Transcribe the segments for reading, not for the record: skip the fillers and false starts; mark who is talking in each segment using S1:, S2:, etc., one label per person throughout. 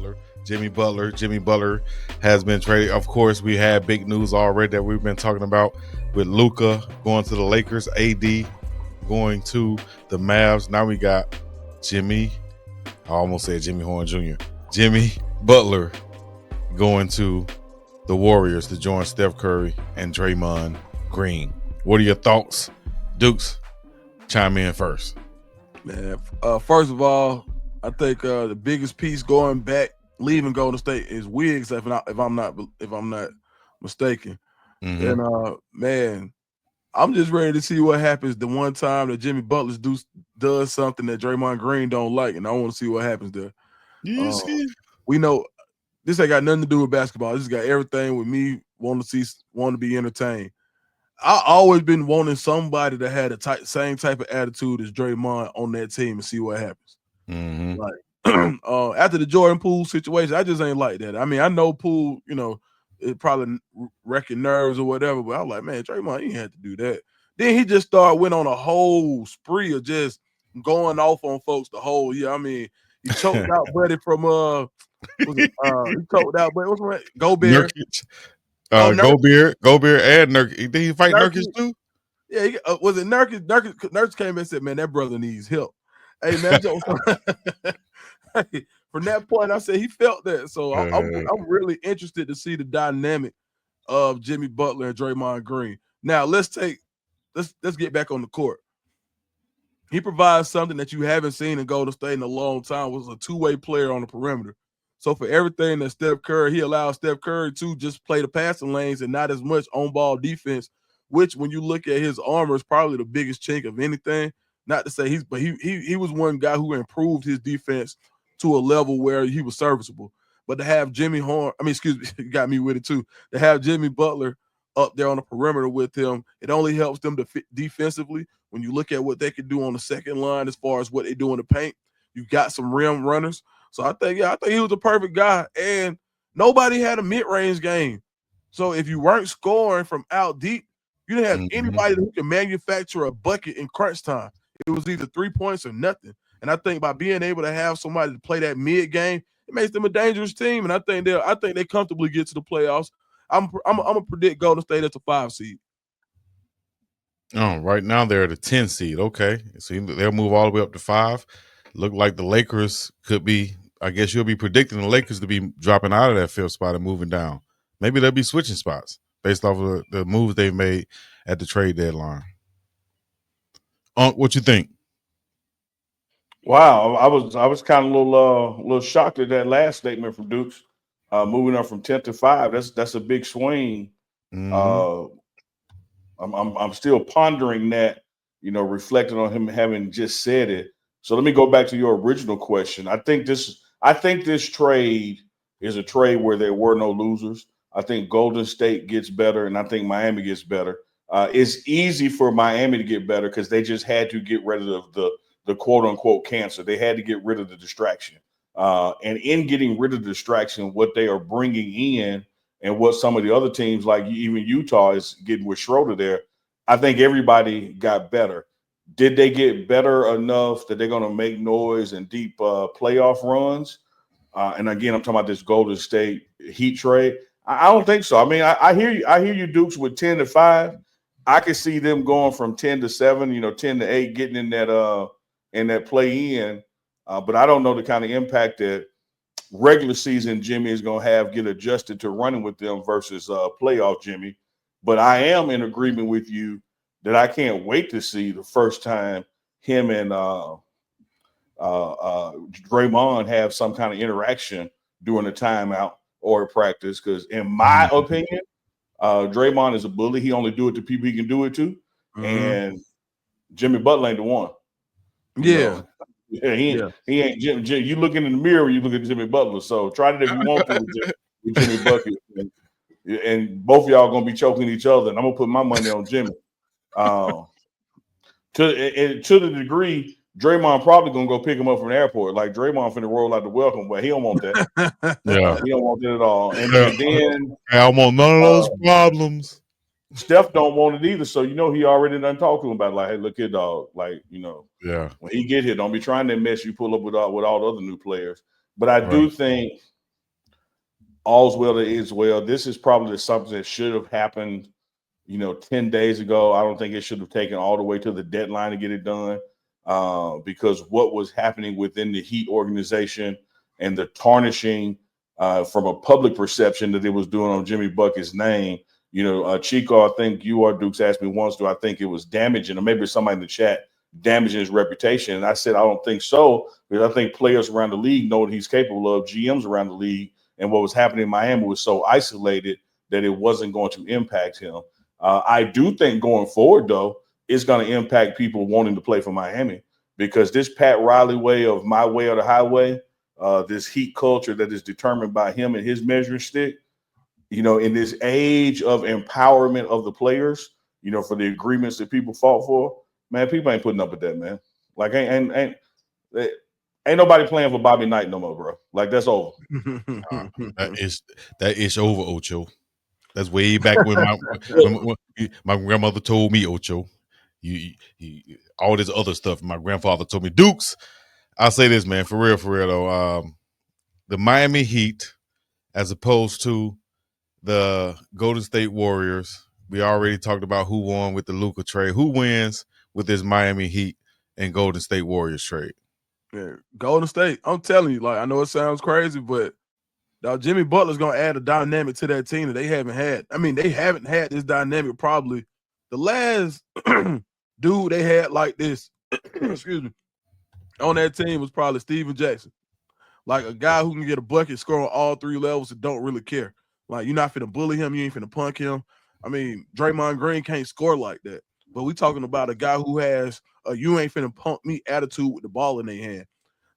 S1: Butler. Jimmy Butler. Jimmy Butler has been traded. Of course, we had big news already that we've been talking about with Luka going to the Lakers, AD going to the Mavs. Now we got I almost said Jimmy Horn Jr. Jimmy Butler going to the Warriors to join Steph Curry and Draymond Green. What are your thoughts? Dukes, chime in first.
S2: Man, first of all, I think the biggest piece going back, leaving Golden State is Wiggs, if I'm not mistaken.
S1: Mm-hmm.
S2: And man, I'm just ready to see what happens the one time that Jimmy Butler does something that Draymond Green don't like, and I want to see what happens there. We know this ain't got nothing to do with basketball. This has got everything with me wanting to be entertained. I always been wanting somebody that had same type of attitude as Draymond on that team and see what happens.
S1: Mm-hmm.
S2: Like after the Jordan Poole situation, I just ain't like that. I mean, I know Poole, it probably wrecking nerves or whatever, but I was like, man, Draymond, you had to do that. Then he just went on a whole spree of just going off on folks the whole year. I mean, he choked out Buddy from he choked out, but what's my Gobert?
S1: Gobert and Nurkic. Did he fight Nurkic too?
S2: Yeah, was it Nurkic? Nurkic came and said, "Man, that brother needs help." Hey, man, hey, from that point, I said he felt that. So I'm really interested to see the dynamic of Jimmy Butler and Draymond Green. Now let's get back on the court. He provides something that you haven't seen in Golden State in a long time. Was a two-way player on the perimeter. So for everything that Steph Curry, he allows Steph Curry to just play the passing lanes and not as much on-ball defense, which when you look at his armor is probably the biggest chink of anything. Not to say he was one guy who improved his defense to a level where he was serviceable. But to have you got me with it too. To have Jimmy Butler up there on the perimeter with him, it only helps them to fit defensively. When you look at what they can do on the second line as far as what they do in the paint, you got some rim runners. So I think he was a perfect guy. And nobody had a mid-range game. So if you weren't scoring from out deep, you didn't have anybody who can manufacture a bucket in crunch time. It was either 3 points or nothing. And I think by being able to have somebody to play that mid game, it makes them a dangerous team. And I think they comfortably get to the playoffs. I'm gonna predict Golden State as a 5 seed.
S1: Oh, right now they're at a 10 seed. Okay, so they'll move all the way up to 5. Look like the Lakers could be. I guess you'll be predicting the Lakers to be dropping out of that 5th spot and moving down. Maybe they'll be switching spots based off of the moves they've made at the trade deadline. What you think?
S3: Wow, I was kind of a little shocked at that last statement from Dukes. Moving up from 10 to 5, that's a big swing. I'm still pondering that, reflecting on him having just said it. So let me go back to your original question. I think this trade is a trade where there were no losers. I think Golden State gets better, and I think Miami gets better. It's easy for Miami to get better because they just had to get rid of the quote unquote cancer. They had to get rid of the distraction. And in getting rid of the distraction, what they are bringing in and what some of the other teams, like even Utah, is getting with Schroeder there, I think everybody got better. Did they get better enough that they're going to make noise and deep playoff runs? And again, I'm talking about this Golden State Heat trade. I don't think so. I mean, I hear you. I hear you, Dukes, with 10 to 5. I could see them going from 10 to 7, 10 to 8, getting in that play in. But I don't know the kind of impact that regular season Jimmy is going to get adjusted to running with them versus playoff Jimmy. But I am in agreement with you that I can't wait to see the first time him and Draymond have some kind of interaction during a timeout or a practice. Because in my opinion, Draymond is a bully. He only do it to people he can do it to. And Jimmy Butler ain't the one.
S2: Yeah.
S3: He ain't Jim. You looking in the mirror, you look at Jimmy Butler. So try it if you want to with Jimmy Bucket. And both of y'all gonna be choking each other. And I'm gonna put my money on Jimmy. To the degree, Draymond probably gonna go pick him up from the airport. Like Draymond finna roll out the welcome, but he don't want that.
S1: Yeah,
S3: he don't want that at all. And then
S1: I don't want none of those problems.
S3: Steph don't want it either. So he already done talked to him about like, hey, look here, dog. Like,
S1: yeah,
S3: when he get here, don't be trying that mess you pull up with all the other new players. But I do think all's well that is well. This is probably something that should have happened, 10 days ago. I don't think it should have taken all the way to the deadline to get it done, because what was happening within the Heat organization and the tarnishing from a public perception that it was doing on Jimmy Bucket's name. Chico, I think you or Dukes asked me once, do I think it was damaging, or maybe somebody in the chat, damaging his reputation? And I said, I don't think so, because I think players around the league know what he's capable of, GMs around the league, and what was happening in Miami was so isolated that it wasn't going to impact him. I do think going forward, though, it's going to impact people wanting to play for Miami, because this Pat Riley way of my way or the highway, this Heat culture that is determined by him and his measuring stick, in this age of empowerment of the players, for the agreements that people fought for, man, people ain't putting up with that, man. Like, ain't nobody playing for Bobby Knight no more, bro. Like, that's over.
S1: That is over, Ocho. That's way back when my grandmother told me, Ocho, you all this other stuff. My grandfather told me, Dukes. I'll say this, man, for real though. The Miami Heat, as opposed to the Golden State Warriors, we already talked about who won with the Luka trade. Who wins with this Miami Heat and Golden State Warriors trade?
S2: Yeah, Golden State. I'm telling you, like, I know it sounds crazy, but now Jimmy Butler's gonna add a dynamic to that team that they haven't had. I mean, they haven't had this dynamic probably. The last dude they had like this, excuse me, on that team was probably Steven Jackson. Like a guy who can get a bucket, score on all three levels, and don't really care. Like, you're not finna bully him, you ain't finna punk him. I mean, Draymond Green can't score like that. But we talking about a guy who has a you ain't finna punk me attitude with the ball in their hand.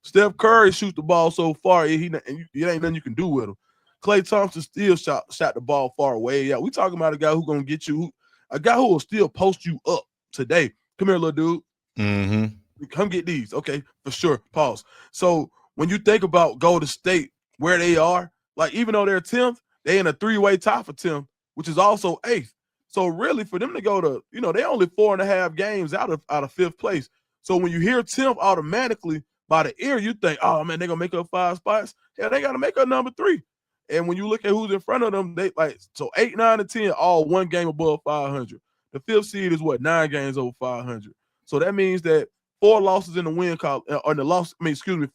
S2: Steph Curry shoots the ball so far, it ain't nothing you can do with him. Klay Thompson still shot the ball far away. Yeah, we talking about a guy who's gonna get you, a guy who will still post you up today. Come here, little dude.
S1: Mm-hmm.
S2: Come get these. Okay, for sure. Pause. So when you think about Golden State, where they are, like, even though they're 10th, they in a three-way tie for 10th, which is also 8th. So really, for them to go to, they only 4.5 games out of 5th place. So when you hear 10th, automatically by the ear, you think, oh man, they're gonna make up 5 spots. Yeah, they gotta make up number 3. And when you look at who's in front of them, they like, so 8, 9, and 10, all one game above 500. The 5th seed is what, 9 games over 500. So that means that 4 losses in the win column, or in the loss,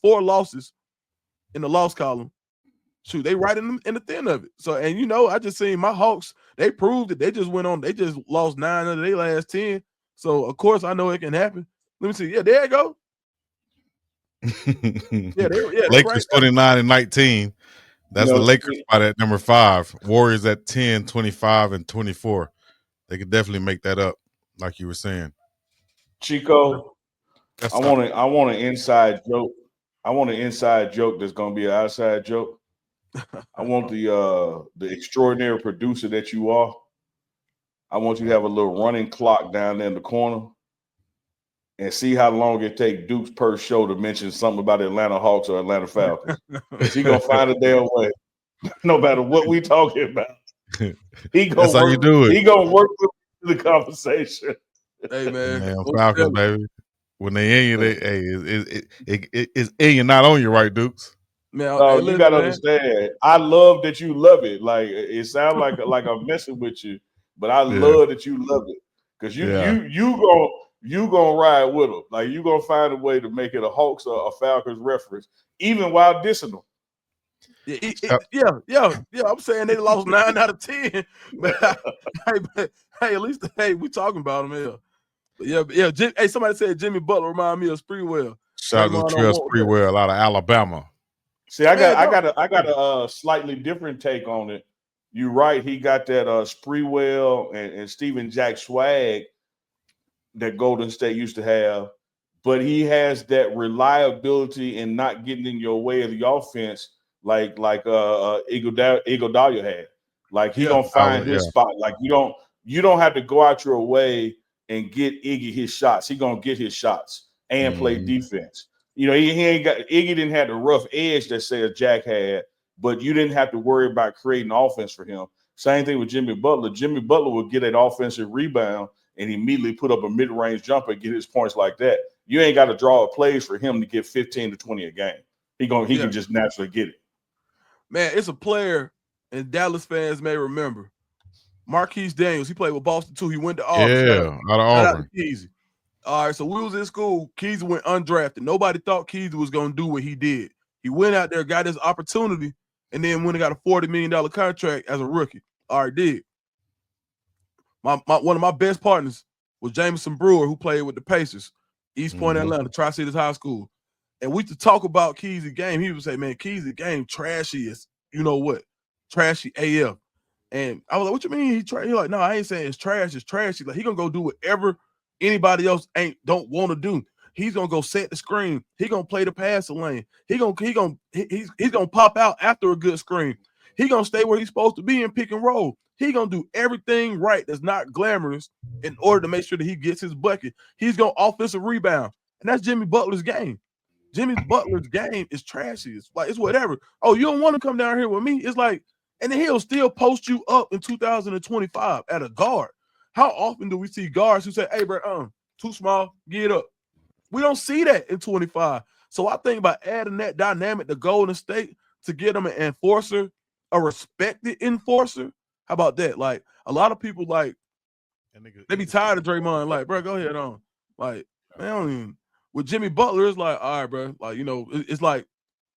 S2: 4 losses in the loss column. Shoot, they right in the thin of it. So, and I just seen my Hawks, they proved it. They just went on, they just lost 9 of their last 10. So, of course, I know it can happen. Let me see. Yeah, there you go.
S1: Lakers 29 and 19. That's the Lakers spot at number 5. Warriors at 10, 25, and 24. They could definitely make that up, like you were saying.
S3: Chico, I want an inside joke. I want an inside joke that's gonna be an outside joke. I want the extraordinary producer that you are. I want you to have a little running clock down there in the corner and see how long it takes Dukes per show to mention something about Atlanta Hawks or Atlanta Falcons. Because he's gonna find a damn way, no matter what we talking about.
S1: That's how you do it.
S3: He gonna work through the conversation.
S2: Hey man,
S1: Falcons, baby. When they in you, it's in you, not on you, right, Dukes?
S2: Man,
S3: you gotta understand. I love that you love it. Like, it sounds like I'm messing with you, but I love that you love it, because you gonna ride with them. Like, you gonna find a way to make it a Hawks or a Falcons reference, even while dissing them.
S2: Yeah. I'm saying they lost 9 out of 10. But hey, at least we talking about them here. Yeah. Hey, somebody said Jimmy Butler remind me of Spreewell.
S1: Shout out to Trell Spreewell out of Alabama.
S3: See, I got a slightly different take on it. You're right. He got that Spreewell and Steven Jack swag that Golden State used to have, but he has that reliability and not getting in your way of the offense like Iguodala had. Like, he gonna find his spot. Like, you don't have to go out your way and get Iggy his shots. He gonna get his shots and play defense. He ain't got Iggy didn't have the rough edge that say Jack had, but you didn't have to worry about creating offense for him. Same thing with Jimmy Butler. Jimmy Butler would get an offensive rebound and immediately put up a mid-range jumper and get his points like that. You ain't got to draw plays for him to get 15 to 20 a game. He can just naturally get it.
S2: Man, it's a player and Dallas fans may remember. Marquise Daniels, he played with Boston too. He went to Auburn.
S1: Yeah, out of Auburn.
S2: Keezy. All right, so we was in school. Keezy went undrafted. Nobody thought Keezy was going to do what he did. He went out there, got his opportunity, and then went and got a $40 million contract as a rookie. All right, did. One of my best partners was Jameson Brewer, who played with the Pacers, East Point, Atlanta, Tri-Cities High School. And we used to talk about Keezy game. He would say, man, Keezy game trashy as you know what? Trashy AF. And I was like, what you mean he trash? He's like, no, I ain't saying it's trash, it's trashy. Like, he gonna go do whatever anybody else don't want to do. He's gonna go set the screen. He gonna play the passing lane. He's gonna pop out after a good screen. He gonna stay where he's supposed to be and pick and roll. He gonna do everything right that's not glamorous in order to make sure that he gets his bucket. He's gonna offensive rebound, and that's Jimmy Butler's game. Jimmy Butler's game is trashy. It's like it's whatever. Oh, you don't want to come down here with me? It's like, and then he'll still post you up in 2025 at a guard. How often do we see guards who say, "Hey, bro, too small, get up"? We don't see that in 25. So I think by adding that dynamic to Golden State to get them an enforcer, a respected enforcer. How about that? Like a lot of people, like they be tired of Draymond. Like, bro, go ahead on. Like, man, I don't even. With Jimmy Butler, it's like, all right, bro. Like, you know, it's like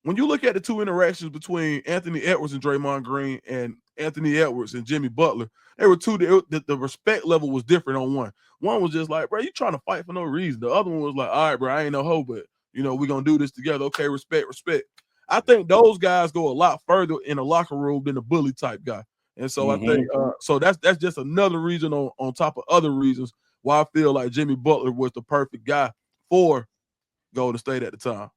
S2: when you look at the two interactions between Anthony Edwards and Draymond Green and Anthony Edwards and Jimmy Butler, they were two. The respect level was different on one. One was just like, bro, you trying to fight for no reason. The other one was like, all right, bro, I ain't no hoe, but you know, we're gonna do this together. Okay, respect. I think those guys go a lot further in the locker room than the bully type guy. And so I think so that's just another reason on top of other reasons why I feel like Jimmy Butler was the perfect guy for Golden State at the time.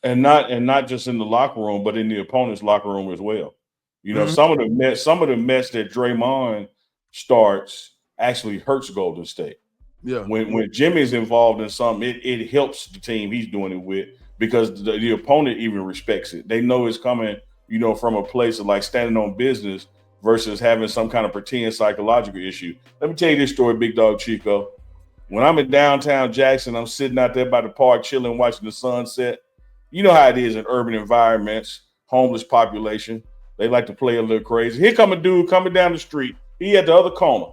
S3: And not just in the locker room, but in the opponent's locker room as well. You know, some of the mess that Draymond starts actually hurts Golden State.
S2: Yeah.
S3: When Jimmy's involved in something, it helps the team he's doing it with because the opponent even respects it. They know it's coming, you know, from a place of like standing on business versus having some kind of pretend psychological issue. Let me tell you this story, BiggDogg Chico. When I'm in downtown Jackson, I'm sitting out there by the park, chilling, watching the sunset. You know how it is in urban environments, homeless population. They like to play a little crazy. Here come a dude coming down the street. He at the other corner.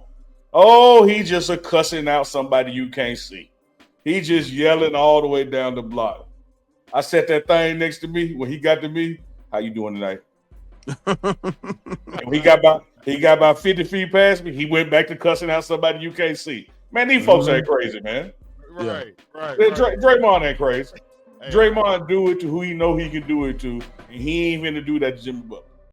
S3: Oh, he just a cussing out somebody you can't see. He just yelling all the way down the block. I set that thing next to me. When he got to me, how you doing tonight? He got about 50 feet past me. He went back to cussing out somebody you can't see. Man, these folks ain't crazy, man.
S1: Right.
S3: Draymond ain't crazy. Hey. Draymond do it to who he know he can do it to, and he ain't finna do that to Jimmy Butler.